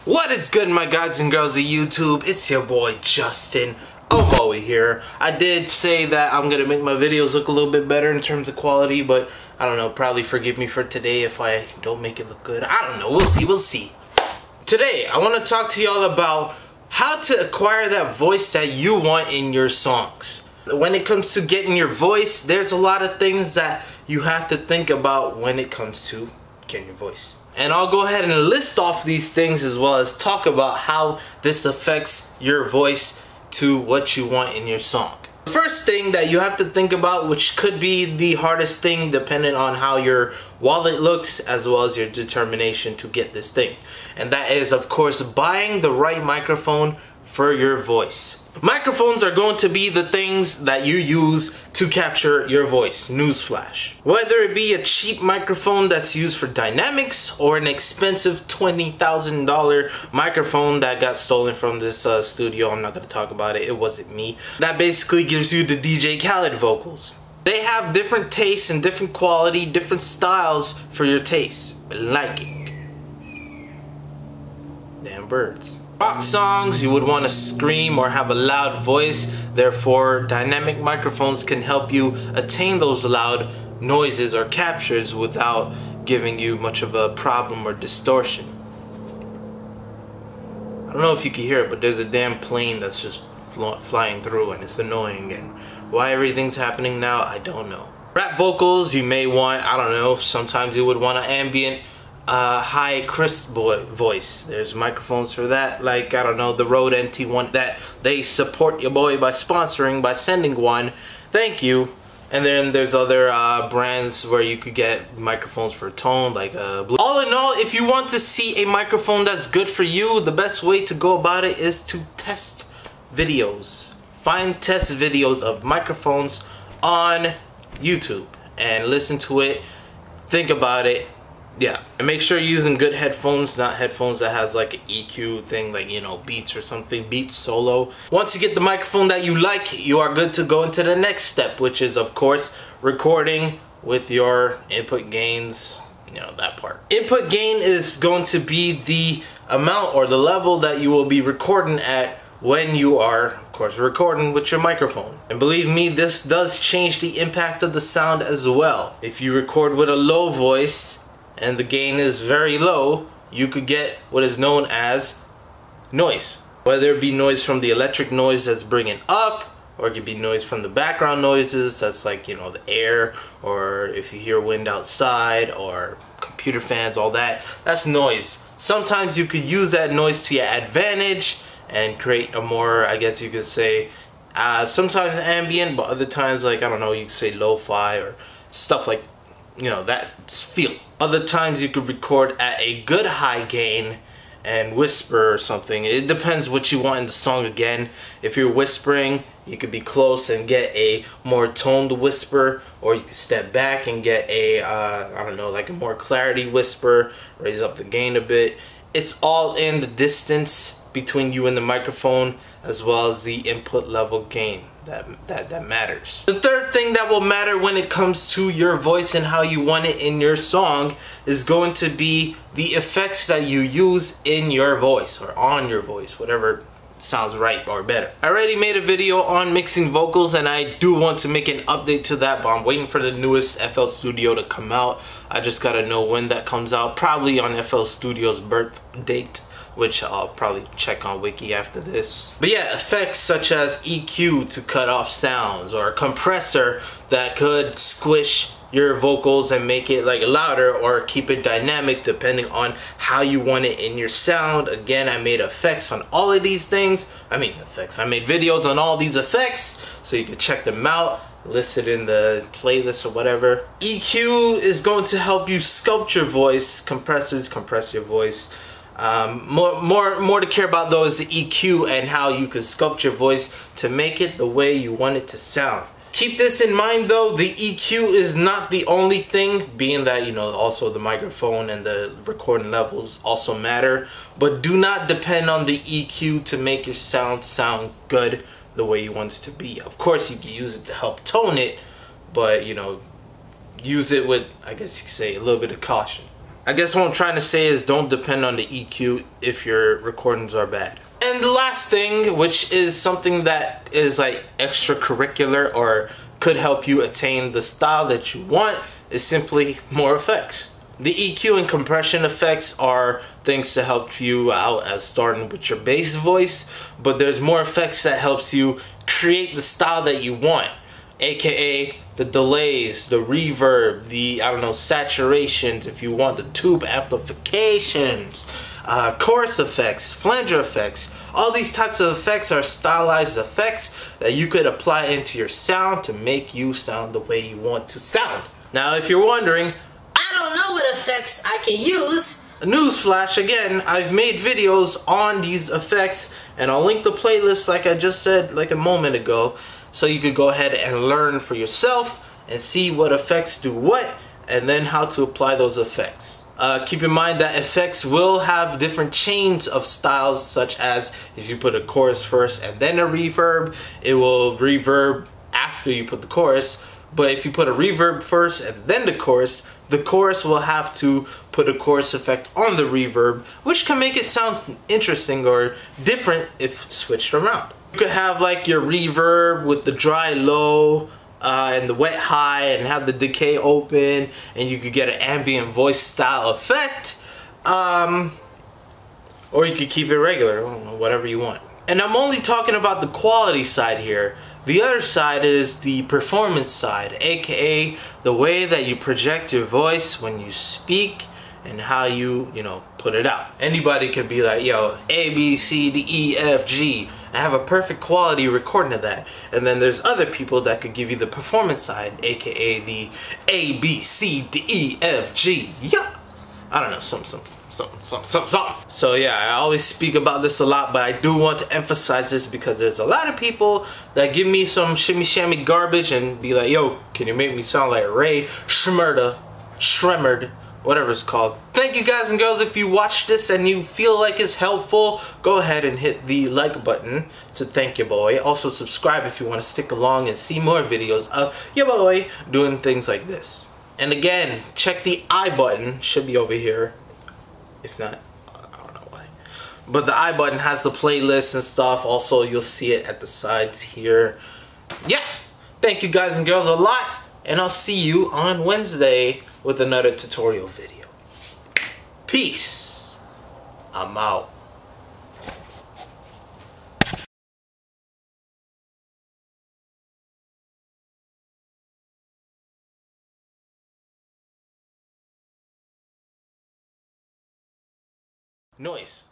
What is good, my guys and girls of YouTube? It's your boy Justin Omoi here. I did say that I'm gonna make my videos look a little bit better in terms of quality, but I don't know, probably forgive me for today if I don't make it look good. I don't know, we'll see. Today, I want to talk to y'all about how to acquire that voice that you want in your songs. When it comes to getting your voice, there's a lot of things that you have to think about when it comes to getting your voice. And I'll go ahead and list off these things as well as talk about how this affects your voice to what you want in your song. The first thing that you have to think about, which could be the hardest thing depending on how your wallet looks as well as your determination to get this thing. And that is, of course, buying the right microphone for your voice. Microphones are going to be the things that you use to capture your voice. Newsflash. Whether it be a cheap microphone that's used for dynamics or an expensive $20,000 microphone that got stolen from this studio, I'm not going to talk about it, it wasn't me. That basically gives you the DJ Khaled vocals. They have different tastes and different quality, different styles for your taste. Liking. Damn birds. Rock songs, you would want to scream or have a loud voice, therefore dynamic microphones can help you attain those loud noises or captures without giving you much of a problem or distortion. I don't know if you can hear it, but there's a damn plane that's just flying through and it's annoying, and why everything's happening now, I don't know. Rap vocals, you may want, I don't know, sometimes you would want an ambient high crisp voice. There's microphones for that, like, I don't know, the Rode NT1 that they support your boy by sponsoring, by sending one. Thank you. And then there's other brands where you could get microphones for tone, like Blue. All in all, if you want to see a microphone that's good for you, the best way to go about it is to test videos. Find test videos of microphones on YouTube and listen to it, think about it. Yeah, and make sure you're using good headphones, not headphones that has like an EQ thing, like, you know, Beats or something, Beats Solo. Once you get the microphone that you like, you are good to go into the next step, which is, of course, recording with your input gains, you know, that part. Input gain is going to be the amount or the level that you will be recording at when you are, of course, recording with your microphone. And believe me, this does change the impact of the sound as well. If you record with a low voice, and the gain is very low, you could get what is known as noise. Whether it be noise from the electric noise that's bringing up, or it could be noise from the background noises, that's like, you know, the air, or if you hear wind outside, or computer fans, all that, that's noise. Sometimes you could use that noise to your advantage and create a more, I guess you could say, sometimes ambient, but other times, like, I don't know, you could say lo-fi or stuff like, you know, that feel. Other times you could record at a good high gain and whisper or something. It depends what you want in the song again. If you're whispering, you could be close and get a more toned whisper, or you could step back and get a, I don't know, like a more clarity whisper, raise up the gain a bit. It's all in the distance between you and the microphone, as well as the input level gain. That matters. The third thing that will matter when it comes to your voice and how you want it in your song is going to be the effects that you use in your voice or on your voice, whatever sounds right or better. I already made a video on mixing vocals, and I do want to make an update to that, but I'm waiting for the newest FL Studio to come out. I just gotta know when that comes out, probably on FL Studio's birth date, which I'll probably check on Wiki after this. But yeah, effects such as EQ to cut off sounds, or a compressor that could squish your vocals and make it like louder or keep it dynamic depending on how you want it in your sound. Again, I made effects on all of these things. I made videos on all these effects, so you can check them out, listed in the playlist or whatever. EQ is going to help you sculpt your voice. Compressors compress your voice. More to care about though is the EQ and how you can sculpt your voice to make it the way you want it to sound. Keep this in mind though, the EQ is not the only thing, being that, you know, also the microphone and the recording levels also matter, but do not depend on the EQ to make your sound good the way you want it to be. Of course you can use it to help tone it, but, you know, use it with, I guess you could say, a little bit of caution. I guess what I'm trying to say is don't depend on the EQ if your recordings are bad. And the last thing, which is something that is like extracurricular or could help you attain the style that you want, is simply more effects. The EQ and compression effects are things to help you out as starting with your bass voice, but there's more effects that helps you create the style that you want, aka the delays, the reverb, the, I don't know, saturations, if you want the tube amplifications, chorus effects, flanger effects. All these types of effects are stylized effects that you could apply into your sound to make you sound the way you want to sound. Now, if you're wondering, I don't know what effects I can use. Newsflash again, I've made videos on these effects, and I'll link the playlist like I just said like a moment ago, so you could go ahead and learn for yourself and see what effects do what, and then how to apply those effects. Keep in mind that effects will have different chains of styles, such as if you put a chorus first and then a reverb, it will reverb after you put the chorus. But if you put a reverb first and then the chorus will have to put a chorus effect on the reverb, which can make it sound interesting or different if switched around. You could have like your reverb with the dry low and the wet high, and have the decay open, and you could get an ambient voice style effect, or you could keep it regular, whatever you want. And I'm only talking about the quality side here. The other side is the performance side, aka the way that you project your voice when you speak and how you know, put it out. Anybody could be like, yo, A, B, C, D, E, F, G. I have a perfect quality recording of that. And then there's other people that could give you the performance side, aka the A, B, C, D, E, F, G. Yeah. I don't know, something. So yeah, I always speak about this a lot, but I do want to emphasize this because there's a lot of people that give me some shimmy shammy garbage and be like, yo, can you make me sound like Ray Shremmerd, whatever it's called. Thank you guys and girls. If you watch this and you feel like it's helpful, go ahead and hit the like button to thank your boy. Also subscribe if you want to stick along and see more videos of your boy doing things like this. And again, check the I button, should be over here. If not, I don't know why. But the I button has the playlist and stuff. Also, you'll see it at the sides here. Yeah, thank you guys and girls a lot, and I'll see you on Wednesday with another tutorial video. Peace. I'm out. Noise.